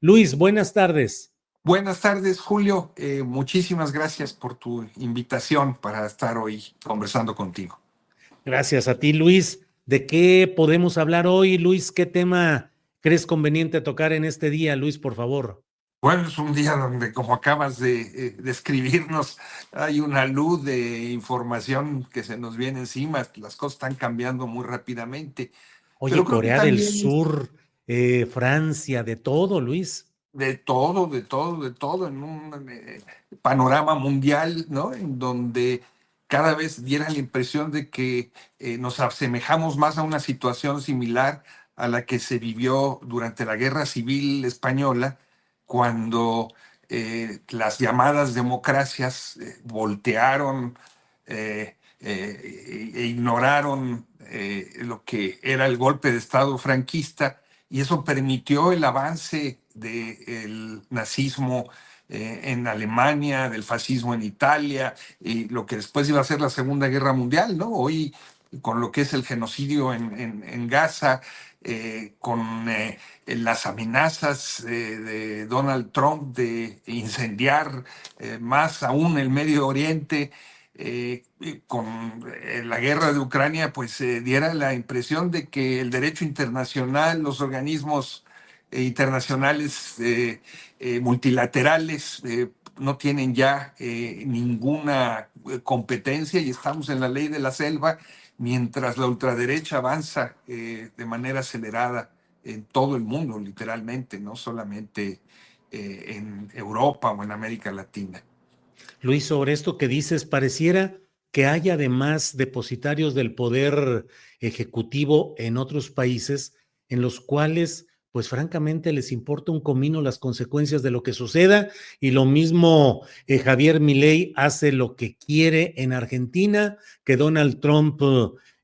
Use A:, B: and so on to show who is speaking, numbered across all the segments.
A: Luis, buenas tardes.
B: Buenas tardes, Julio. Muchísimas gracias por tu invitación para estar hoy conversando contigo.
A: Gracias a ti, Luis. ¿De qué podemos hablar hoy, Luis? ¿Qué tema crees conveniente tocar en este día, Luis, por favor?
B: Bueno, es un día donde, como acabas de describirnos, hay una luz de información que se nos viene encima. Las cosas están cambiando muy rápidamente, pero
A: Oye,
B: creo que
A: Corea del
B: también es
A: Sur, Francia, de todo, Luis.
B: de todo en un panorama mundial, ¿no? En donde cada vez diera la impresión de que nos asemejamos más a una situación similar a la que se vivió durante la Guerra Civil Española, cuando las llamadas democracias voltearon e ignoraron lo que era el golpe de Estado franquista, y eso permitió el avance del nazismo en Alemania, del fascismo en Italia, y lo que después iba a ser la Segunda Guerra Mundial, ¿no? Hoy, con lo que es el genocidio en Gaza, con las amenazas de Donald Trump de incendiar más aún el Medio Oriente, con la guerra de Ucrania, pues diera la impresión de que el derecho internacional, los organismos internacionales multilaterales no tienen ya ninguna competencia, y estamos en la ley de la selva, mientras la ultraderecha avanza de manera acelerada en todo el mundo, literalmente, no solamente en Europa o en América Latina.
A: Luis, sobre esto que dices, pareciera que hay además depositarios del poder ejecutivo en otros países en los cuales, pues francamente, les importa un comino las consecuencias de lo que suceda, y lo mismo Javier Milei hace lo que quiere en Argentina, que Donald Trump,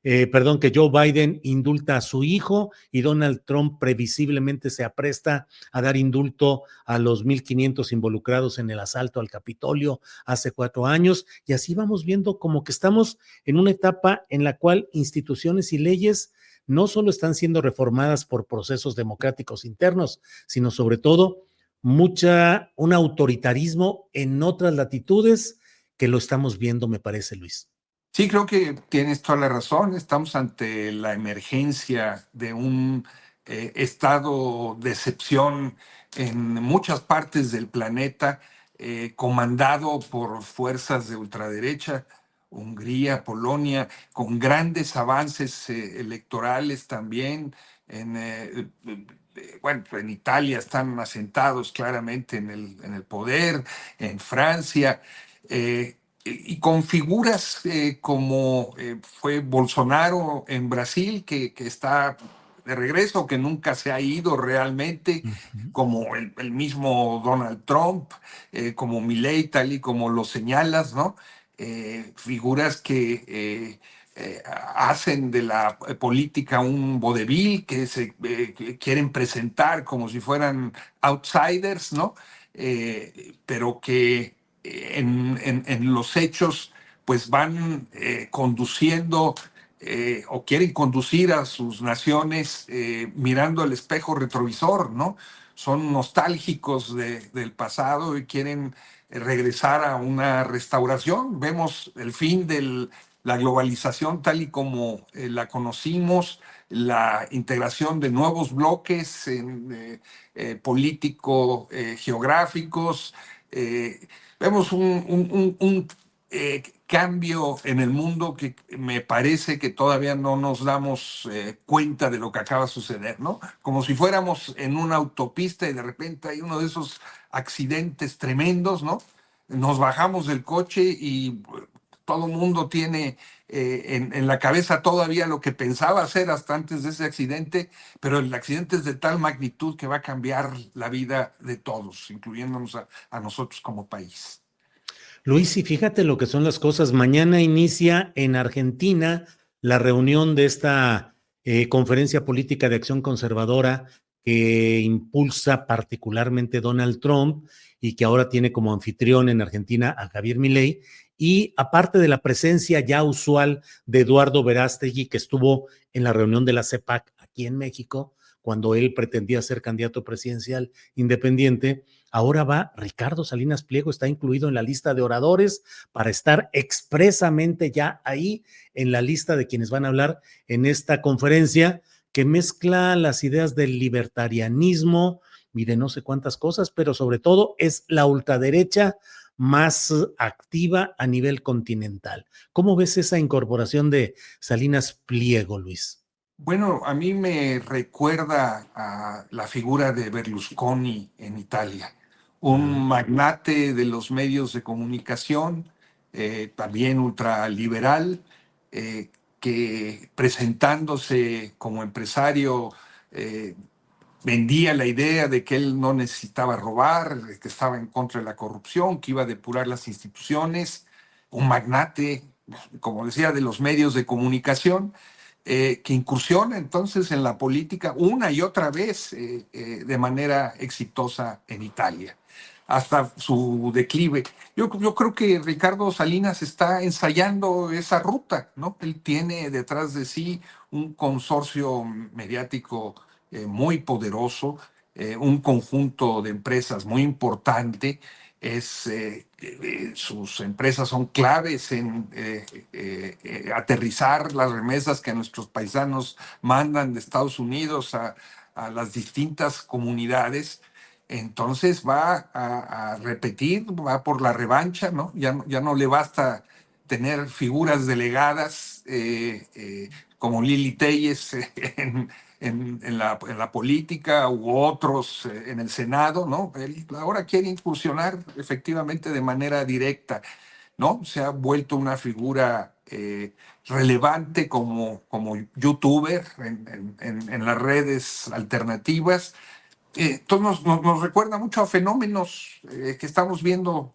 A: perdón, que Joe Biden indulta a su hijo y Donald Trump previsiblemente se apresta a dar indulto a los 1,500 involucrados en el asalto al Capitolio hace 4 años, y así vamos viendo como que estamos en una etapa en la cual instituciones y leyes no solo están siendo reformadas por procesos democráticos internos, sino sobre todo un autoritarismo en otras latitudes que lo estamos viendo, me parece, Luis.
B: Sí, creo que tienes toda la razón. Estamos ante la emergencia de un estado de excepción en muchas partes del planeta, comandado por fuerzas de ultraderecha, Hungría, Polonia, con grandes avances electorales también. En, bueno, en Italia están asentados claramente en el poder, en Francia. Y con figuras como fue Bolsonaro en Brasil, que está de regreso, que nunca se ha ido realmente,
A: Uh-huh.
B: como el mismo Donald Trump, como Milei, tal y como lo señalas, ¿no? Figuras que hacen de la política un vodevil, que quieren presentar como si fueran outsiders, ¿no? Pero que en los hechos pues van conduciendo o quieren conducir a sus naciones mirando el espejo retrovisor, ¿no? Son nostálgicos del pasado y quieren regresar a una restauración. Vemos el fin de la globalización tal y como la conocimos, la integración de nuevos bloques político-geográficos. Vemos un cambio en el mundo que me parece que todavía no nos damos cuenta de lo que acaba de suceder, ¿no? Como si fuéramos en una autopista y de repente hay uno de esos accidentes tremendos, ¿no? Nos bajamos del coche y todo el mundo tiene en la cabeza todavía lo que pensaba hacer hasta antes de ese accidente, pero el accidente es de tal magnitud que va a cambiar la vida de todos, incluyéndonos a nosotros como país.
A: Luis, y fíjate lo que son las cosas. Mañana inicia en Argentina la reunión de esta conferencia política de acción conservadora que impulsa particularmente Donald Trump y que ahora tiene como anfitrión en Argentina a Javier Milei. Y aparte de la presencia ya usual de Eduardo Verástegui, que estuvo en la reunión de la CEPAC aquí en México, cuando él pretendía ser candidato presidencial independiente. Ahora va Ricardo Salinas Pliego, está incluido en la lista de oradores para estar expresamente ya ahí en la lista de quienes van a hablar en esta conferencia que mezcla las ideas del libertarianismo y de no sé cuántas cosas, pero sobre todo es la ultraderecha más activa a nivel continental. ¿Cómo ves esa incorporación de Salinas Pliego, Luis?
B: Bueno, a mí me recuerda a la figura de Berlusconi en Italia,
A: Ah,
B: un magnate de los medios de comunicación, también ultraliberal, eh, que presentándose como empresario eh, vendía la idea de que él no necesitaba robar, de que estaba en contra de la corrupción, que iba a depurar las instituciones, un magnate, como decía, de los medios de comunicación, que incursiona entonces en la política una y otra vez de manera exitosa en Italia, hasta su declive. Yo creo que Ricardo Salinas está ensayando esa ruta, ¿no? Él tiene detrás de sí un consorcio mediático muy poderoso, un conjunto de empresas muy importante. Sus empresas son claves en aterrizar las remesas que nuestros paisanos mandan de Estados Unidos a las distintas comunidades. Entonces va a repetir, va por la revancha, ¿no? Ya no le basta tener figuras delegadas como Lili Telles en la política u otros en el Senado, ¿no? Él ahora quiere incursionar efectivamente de manera directa, ¿no? Se ha vuelto una figura relevante como youtuber en las redes alternativas. Entonces nos recuerda mucho a fenómenos que estamos viendo,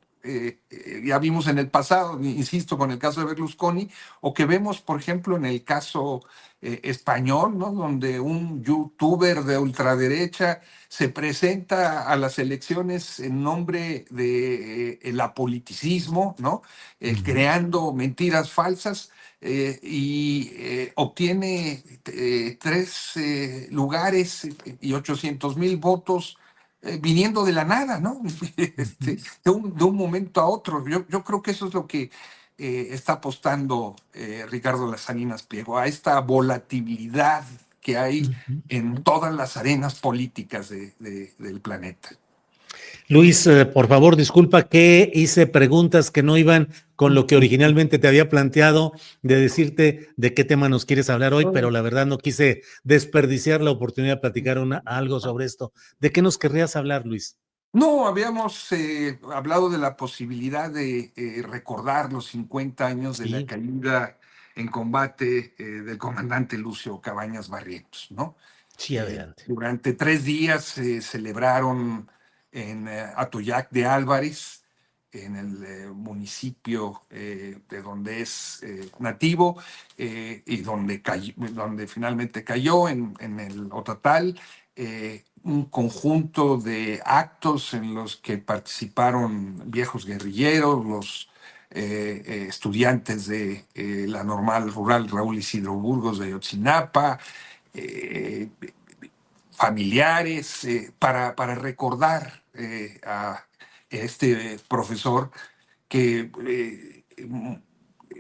B: ya vimos en el pasado, insisto, con el caso de Berlusconi, o que vemos, por ejemplo, en el caso español, ¿no? Donde un youtuber de ultraderecha se presenta a las elecciones en nombre de el apoliticismo, ¿no?
A: ujú.
B: Creando mentiras falsas y obtiene tres lugares y 800,000 votos viniendo de la nada, ¿no?
A: Ujú.
B: De un momento a otro. Yo creo que eso es lo que está apostando Ricardo Las Salinas Pliego, a esta volatilidad que hay
A: Ujú.
B: en todas las arenas políticas del planeta.
A: Luis, por favor, disculpa que hice preguntas que no iban con lo que originalmente te había planteado de decirte de qué tema nos quieres hablar hoy, pero la verdad no quise desperdiciar la oportunidad de platicar algo sobre esto. ¿De qué nos querrías hablar, Luis?
B: No, habíamos hablado de la posibilidad de recordar los 50 años de la
A: Sí,
B: caída en combate del comandante Lucio Cabañas Barrientos, ¿no?
A: sí, adelante.
B: Durante 3 días se celebraron en Atoyac de Álvarez, en el municipio de donde es nativo y donde finalmente cayó en el Otatal, un conjunto de actos en los que participaron viejos guerrilleros, los estudiantes de la normal rural Raúl Isidro Burgos de Ayotzinapa, eh, familiares, para recordar a este profesor que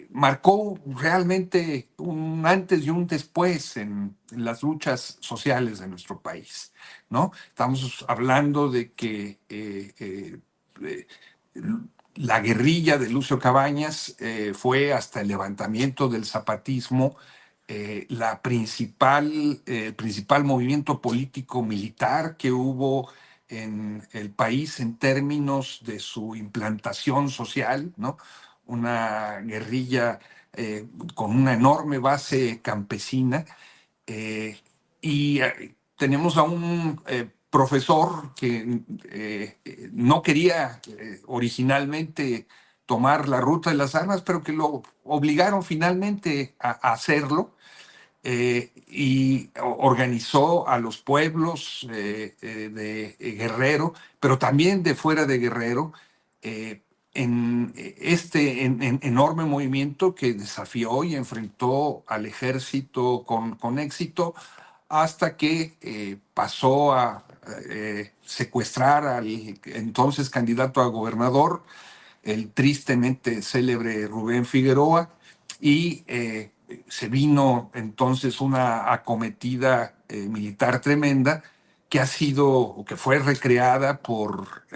B: marcó realmente un antes y un después en las luchas sociales de nuestro país, ¿no? Estamos hablando de que eh, la guerrilla de Lucio Cabañas fue hasta el levantamiento del zapatismo el principal movimiento político militar que hubo en el país en términos de su implantación social, ¿no? Una guerrilla con una enorme base campesina eh, y tenemos a un profesor que no quería originalmente tomar la ruta de las armas, pero que lo obligaron finalmente a hacerlo y organizó a los pueblos de Guerrero, pero también de fuera de Guerrero, en este enorme movimiento que desafió y enfrentó al ejército con éxito hasta que pasó a secuestrar al entonces candidato a gobernador, el tristemente célebre Rubén Figueroa, y se vino entonces una acometida militar tremenda que ha sido o que fue recreada por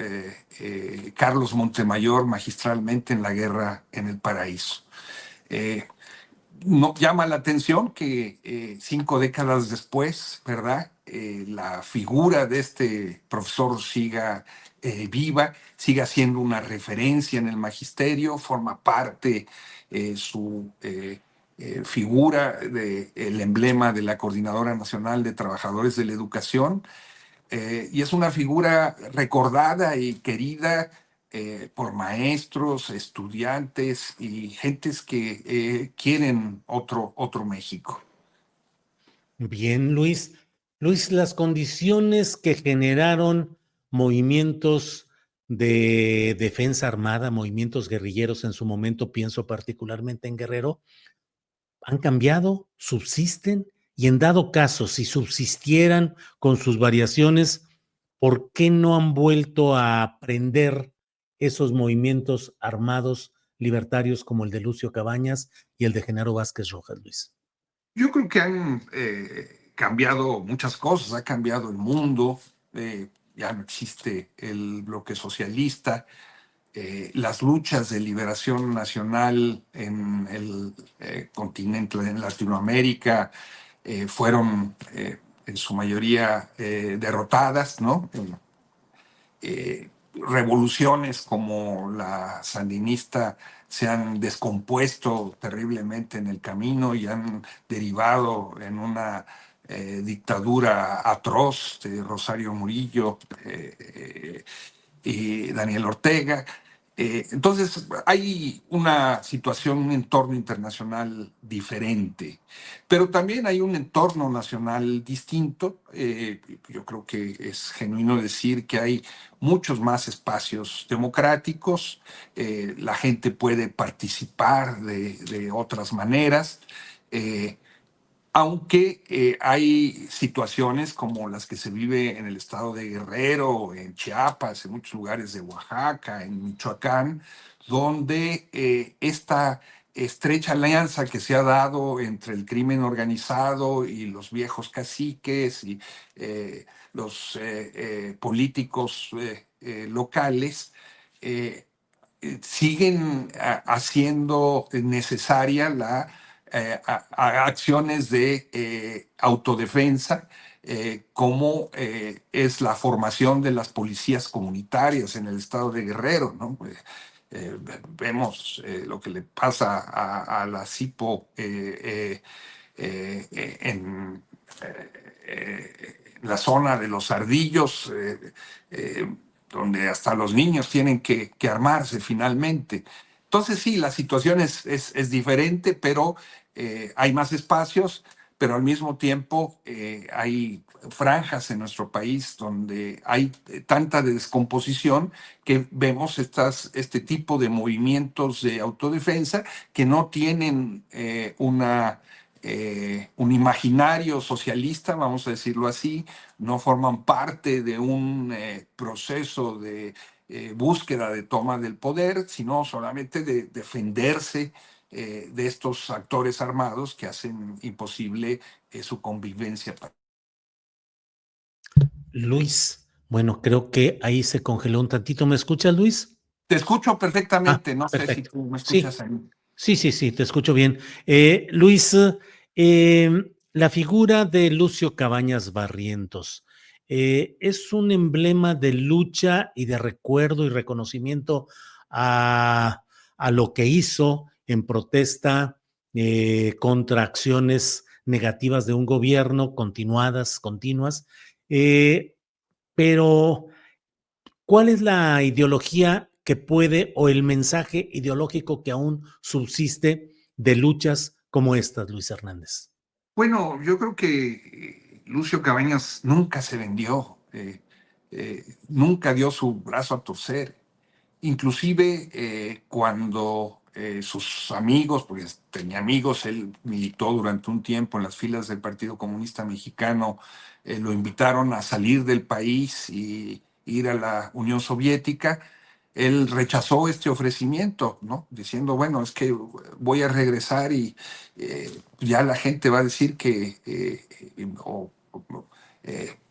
B: Carlos Montemayor magistralmente en la Guerra en el Paraíso. Eh, no, llama la atención que 5 décadas después, ¿verdad? La figura de este profesor siga viva, siga siendo una referencia en el magisterio, forma parte su figura del emblema de la Coordinadora Nacional de Trabajadores de la Educación, y es una figura recordada y querida por maestros, estudiantes y gentes que quieren otro México.
A: Bien, Luis. Luis, las condiciones que generaron movimientos de defensa armada, movimientos guerrilleros en su momento, pienso particularmente en Guerrero, han cambiado, subsisten y en dado caso, si subsistieran con sus variaciones, ¿por qué no han vuelto a aprender esos movimientos armados libertarios como el de Lucio Cabañas y el de Genaro Vázquez Rojas, Luis?
B: Yo creo que han cambiado muchas cosas, ha cambiado el mundo, ya no existe el bloque socialista, las luchas de liberación nacional en el continente, en Latinoamérica, fueron en su mayoría derrotadas, ¿no? Revoluciones como la sandinista se han descompuesto terriblemente en el camino y han derivado en una dictadura atroz de Rosario Murillo y Daniel Ortega. Entonces, hay una situación, un entorno internacional diferente, pero también hay un entorno nacional distinto. Yo creo que es genuino decir que hay muchos más espacios democráticos, la gente puede participar de otras maneras. Eh, Aunque hay situaciones como las que se vive en el estado de Guerrero, en Chiapas, en muchos lugares de Oaxaca, en Michoacán, donde esta estrecha alianza que se ha dado entre el crimen organizado y los viejos caciques y los políticos locales, siguen haciendo necesaria la acciones de autodefensa, como es la formación de las policías comunitarias en el estado de Guerrero, ¿no? Vemos lo que le pasa a la CIPO en la zona de los Ardillos, donde hasta los niños tienen que armarse finalmente. Entonces sí, la situación es diferente, pero hay más espacios, pero al mismo tiempo hay franjas en nuestro país donde hay tanta descomposición que vemos este tipo de movimientos de autodefensa que no tienen un imaginario socialista, vamos a decirlo así, no forman parte de un proceso de búsqueda de toma del poder, sino solamente de defenderse de estos actores armados que hacen imposible su convivencia.
A: Luis, bueno, creo que ahí se congeló un tantito. ¿Me escuchas, Luis?
B: Te escucho
A: Ah,
B: perfectamente, no sé si
A: perfecto.
B: tú me escuchas
A: Sí,
B: ahí.
A: sí, te escucho bien. Luis, la figura de Lucio Cabañas Barrientos es un emblema de lucha y de recuerdo y reconocimiento a lo que hizo en protesta contra acciones negativas de un gobierno, continuas. Eh, pero ¿cuál es la ideología que puede o el mensaje ideológico que aún subsiste de luchas como estas, Luis Hernández?
B: Bueno, yo creo que Lucio Cabañas nunca se vendió, nunca dio su brazo a torcer. Inclusive cuando sus amigos, porque tenía amigos, él militó durante un tiempo en las filas del Partido Comunista Mexicano, lo invitaron a salir del país y ir a la Unión Soviética. Él rechazó este ofrecimiento, ¿no? Diciendo, bueno, es que voy a regresar y ya la gente va a decir que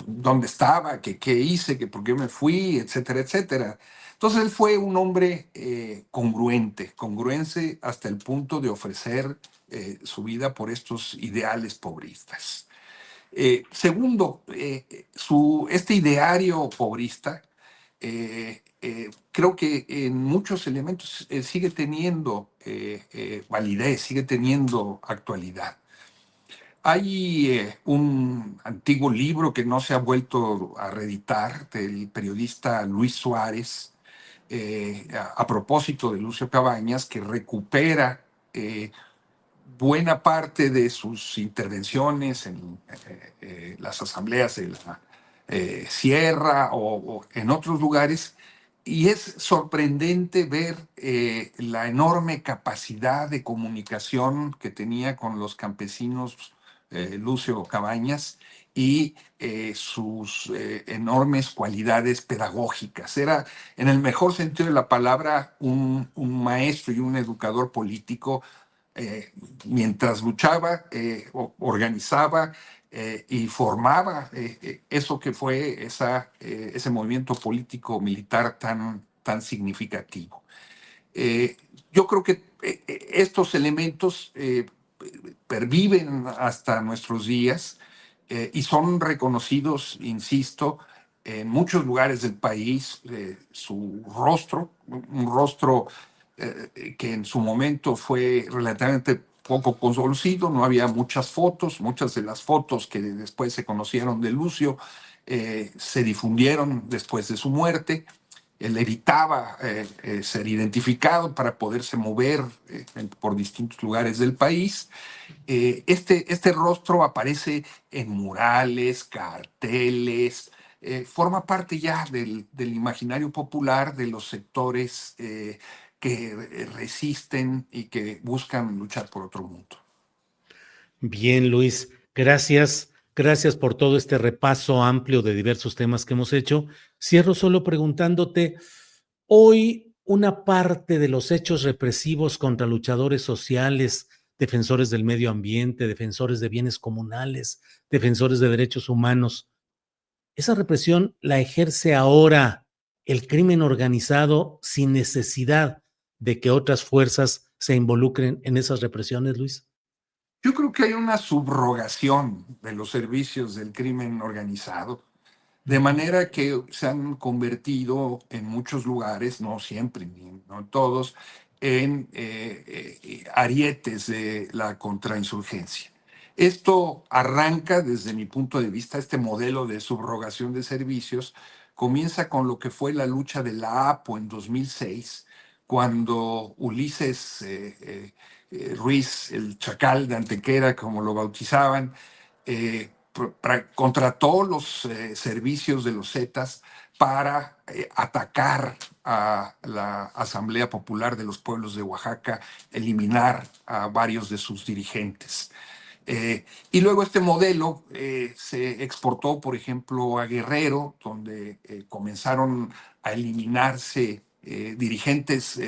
B: dónde estaba, que qué hice, que por qué me fui, etcétera, etcétera. Entonces él fue un hombre congruente hasta el punto de ofrecer su vida por estos ideales pobristas. Segundo, este ideario pobrista creo que en muchos elementos sigue teniendo validez, sigue teniendo actualidad. Hay un antiguo libro que no se ha vuelto a reeditar del periodista Luis Suárez, a propósito de Lucio Cabañas, que recupera buena parte de sus intervenciones en las asambleas de la Sierra o en otros lugares. Y es sorprendente ver la enorme capacidad de comunicación que tenía con los campesinos Lucio Cabañas y sus enormes cualidades pedagógicas. Era, en el mejor sentido de la palabra, un maestro y un educador político. Mientras luchaba, organizaba y formaba eso que fue ese movimiento político militar tan significativo. Eh, yo creo que estos elementos perviven hasta nuestros días y son reconocidos, insisto, en muchos lugares del país, su rostro, un rostro que en su momento fue relativamente poco conocido, no había muchas fotos, muchas de las fotos que después se conocieron de Lucio se difundieron después de su muerte. Él evitaba ser identificado para poderse mover por distintos lugares del país. Este rostro aparece en murales, carteles, forma parte ya del imaginario popular de los sectores que resisten y que buscan luchar por otro mundo.
A: Bien, Luis, gracias. Gracias por todo este repaso amplio de diversos temas que hemos hecho. Cierro solo preguntándote, hoy una parte de los hechos represivos contra luchadores sociales, defensores del medio ambiente, defensores de bienes comunales, defensores de derechos humanos, esa represión la ejerce ahora el crimen organizado sin necesidad de que otras fuerzas se involucren en esas represiones, Luis.
B: Yo creo que hay una subrogación de los servicios del crimen organizado, de manera que se han convertido en muchos lugares, no siempre, no en todos, en arietes de la contrainsurgencia. Esto arranca, desde mi punto de vista, este modelo de subrogación de servicios, comienza con lo que fue la lucha de la APO en 2006, cuando Ulises Ruiz, el Chacal de Antequera, como lo bautizaban, contrató los servicios de los Zetas para atacar a la Asamblea Popular de los Pueblos de Oaxaca, eliminar a varios de sus dirigentes. Y luego este modelo se exportó, por ejemplo, a Guerrero, donde comenzaron a eliminarse dirigentes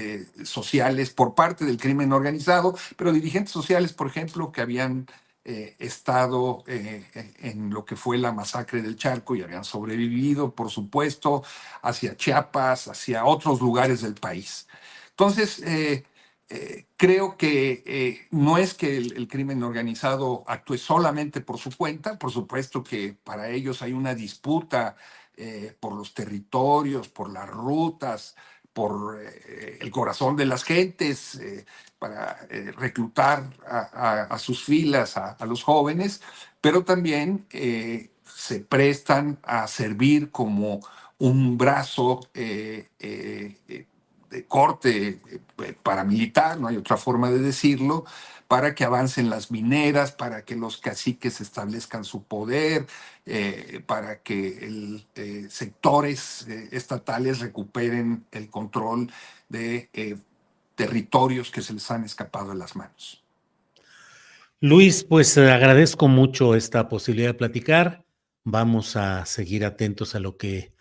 B: sociales por parte del crimen organizado, pero dirigentes sociales, por ejemplo, que habían estado en lo que fue la masacre del Charco y habían sobrevivido, por supuesto, hacia Chiapas, hacia otros lugares del país. Entonces, creo que no es que el crimen organizado actúe solamente por su cuenta, por supuesto que para ellos hay una disputa por los territorios, por las rutas, por el corazón de las gentes, para reclutar a sus filas a los jóvenes, pero también se prestan a servir como un brazo de corte paramilitar, no hay otra forma de decirlo, para que avancen las mineras, para que los caciques establezcan su poder, para que sectores estatales recuperen el control de territorios que se les han escapado de las manos.
A: Luis, pues agradezco mucho esta posibilidad de platicar. Vamos a seguir atentos a lo que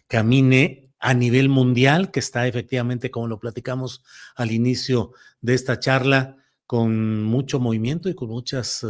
A: camine a nivel mundial, que está efectivamente, como lo platicamos al inicio de esta charla, con mucho movimiento y con muchos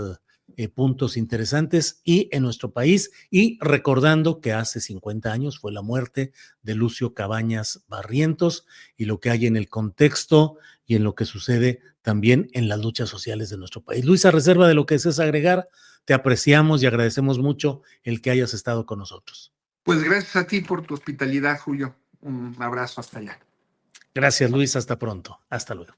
A: puntos interesantes, y en nuestro país, y recordando que hace 50 años fue la muerte de Lucio Cabañas Barrientos, y lo que hay en el contexto y en lo que sucede también en las luchas sociales de nuestro país. Luis, a reserva de lo que desees agregar, te apreciamos y agradecemos mucho el que hayas estado con nosotros.
B: Pues gracias a ti por tu hospitalidad, Julio. Un abrazo hasta allá.
A: Gracias, Luis. Hasta pronto. Hasta luego.